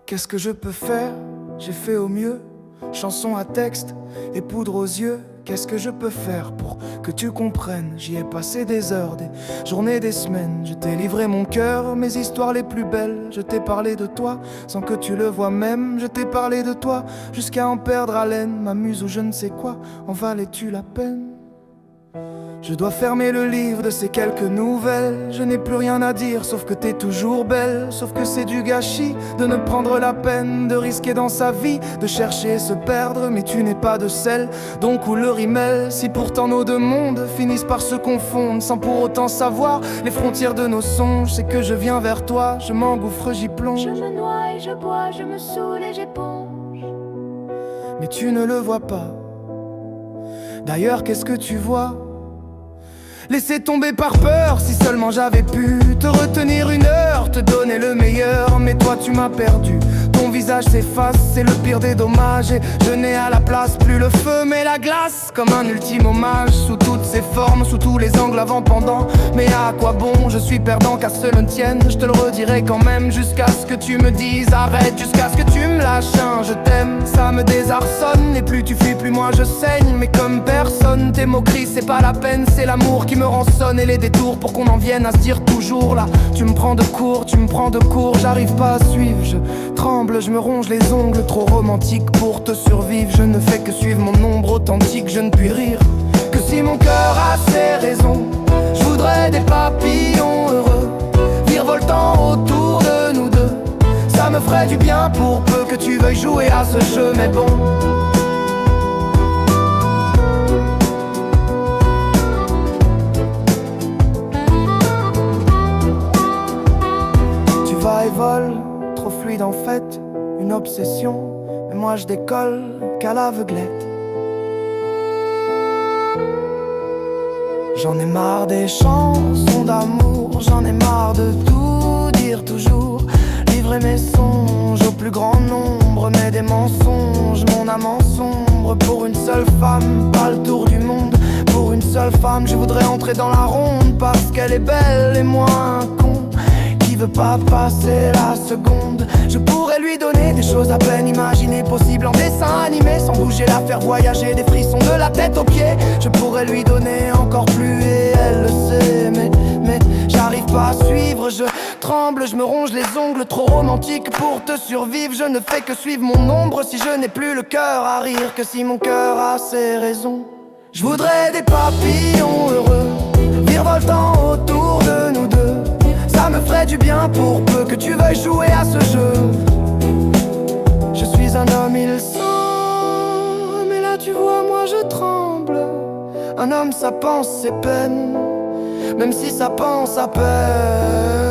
Qu'est-ce que je peux faire? J'ai fait au mieux. Chanson à texte et poudre aux yeux. Qu'est-ce que je peux faire pour que tu comprennes? J'y ai passé des heures, des journées, des semaines. Je t'ai livré mon cœur, mes histoires les plus belles. Je t'ai parlé de toi sans que tu le vois même. Je t'ai parlé de toi jusqu'à en perdre haleine. Ma muse ou je ne sais quoi, en valait-tu la peine? Je dois fermer le livre de ces quelques nouvelles. Je n'ai plus rien à dire sauf que t'es toujours belle. Sauf que c'est du gâchis de ne prendre la peine de risquer dans sa vie, de chercher et se perdre. Mais tu n'es pas de celle dont coule le rimel. Si pourtant nos deux mondes finissent par se confondre sans pour autant savoir les frontières de nos songes, c'est que je viens vers toi, je m'engouffre, j'y plonge. Je me noie et je bois, je me saoule et j'éponge. Mais tu ne le vois pas. D'ailleurs, qu'est-ce que tu vois? Laisser tomber par peur, si seulement j'avais pu te retenir une heure, te donner le meilleur. Mais toi tu m'as perdu, ton visage s'efface, c'est le pire des dommages. Et je n'ai à la place plus le feu mais la glace, comme un ultime hommage, sous toutes ses formes, sous tous les angles avant-pendant. Mais à quoi bon, je suis perdant qu'à ce ne tienne. Je te le redirai quand même, jusqu'à ce que tu me dises arrête, jusqu'à ce que tu me lâches un je t'aime. Ça me désarçonne, et plus tu fuis, plus moi je saigne. Mais comme personne, tes moqueries c'est pas la peine, c'est l'amour qui me rançonne et les détours pour qu'on en vienne à se dire toujours là. Tu me prends de court, tu me prends de court, j'arrive pas à suivre, je tremble, je me ronge les ongles, trop romantique pour te survivre. Je ne fais que suivre mon ombre authentique, je ne puis rire que si mon cœur a ses raisons. Je voudrais des papillons heureux, virevoltant autour de nous deux. Ça me ferait du bien pour peu que tu veuilles jouer à ce jeu, mais bon. Et vol, trop fluide en fait, une obsession. Mais moi je décolle qu'à l'aveuglette. J'en ai marre des chansons d'amour, j'en ai marre de tout dire toujours. Livrer mes songes au plus grand nombre, mais des mensonges, mon âme en sombre. Pour une seule femme, pas le tour du monde. Pour une seule femme, je voudrais entrer dans la ronde, parce qu'elle est belle et moi un con qui veut pas passer la seconde. Je pourrais lui donner des choses à peine imaginées possibles en dessin animé, sans bouger, la faire voyager, des frissons de la tête aux pieds. Je pourrais lui donner encore plus et elle le sait, mais j'arrive pas à suivre, je tremble, je me ronge les ongles, trop romantique pour te survivre. Je ne fais que suivre mon ombre si je n'ai plus le cœur à rire, que si mon cœur a ses raisons. Je voudrais des papillons heureux, virevoltant autour de nous deux. Ça me ferait du bien pour peu que tu veuilles jouer à ce jeu. Je suis un homme, il semble, mais là tu vois moi je tremble. Un homme ça pense ses peines, même si ça pense à peine.